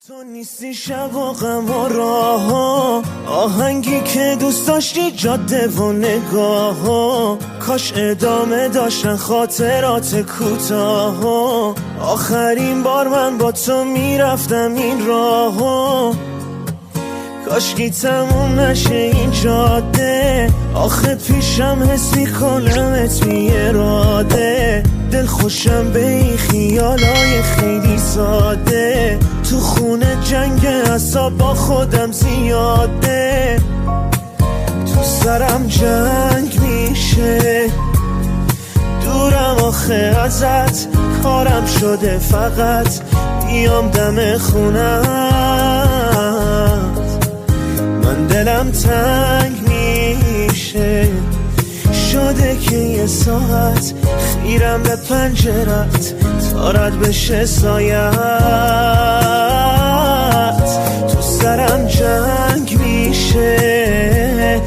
تو نیستی شب و غم و راه، آهنگی که دوست داشتی جاده و نگاه، کاش ادامه داشتن خاطرات کوتاه. آخرین بار من با تو میرفتم این راه، کاشکی تموم نشه این جاده. آخه پیشم حس میکنمت بی اراده، دل خوشم به این خیالای خیلی ساده. تو خونه جنگ اعصاب با خودم زیاده، تو سرم جنگ میشه. دورم آخه ازت، کارم شده فقط بیام دم خونت. من دلم تنگ میشه، شده که یه ساعت خیرم به پنجرت تا رد بشه سایت. تو سرم جنگ میشه،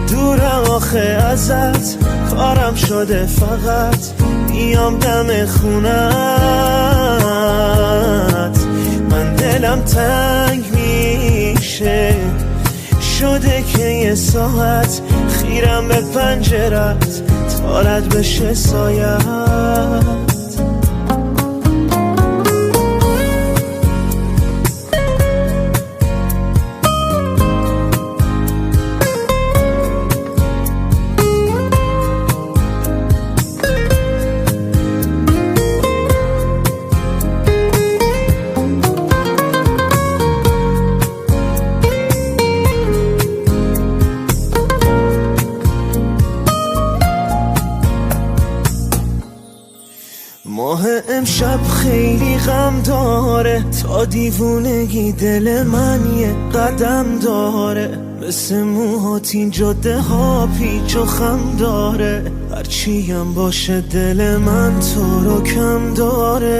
دورم آخه ازت، کارم شده فقط بیام دم خونت. من دلم تنگ میشه، شده که یه ساعت خیرم به پنجرت تا رد بشه سایت. ماه امشب خیلی غم داره، تا دیوونگی دل من یه قدم داره. مثل موهات این جاده ها پیچ و خم داره، هرچیم باشه دل من تو رو کم داره.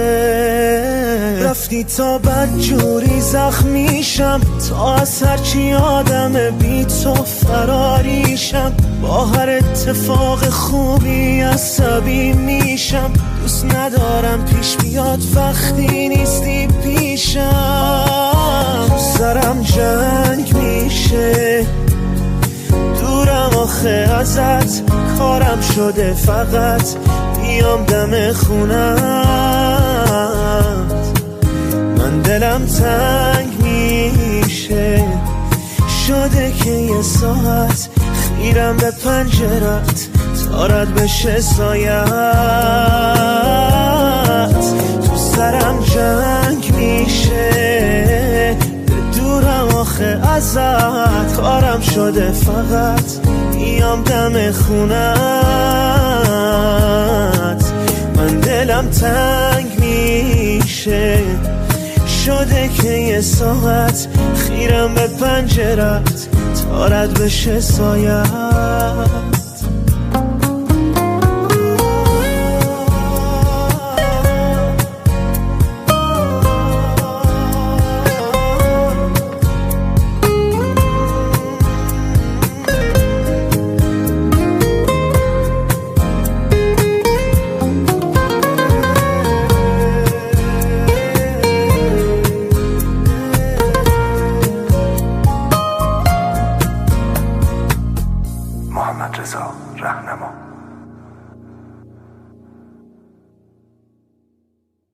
رفتی تا بد جوری زخمیشم، تا از هرچی آدم بی تو فراریشم. با هر اتفاق خوبی عصبی میشم، دوست ندارم پیش بیاد وقتی نیستی پیشم. تو سرم جنگ میشه، دورم آخه ازت، کارم شده فقط بیام دم خونت. من دلم تنگ میشه، شده که یه ساعت خیرم به پنجرت تا رد بشه سایت. تو سرم جنگ میشه، دورم آخه ازت، کارم شده فقط بیام دم خونت. من دلم تنگ میشه، شده که یه ساعت خیرم به پنجرت تا رد بشه سایت.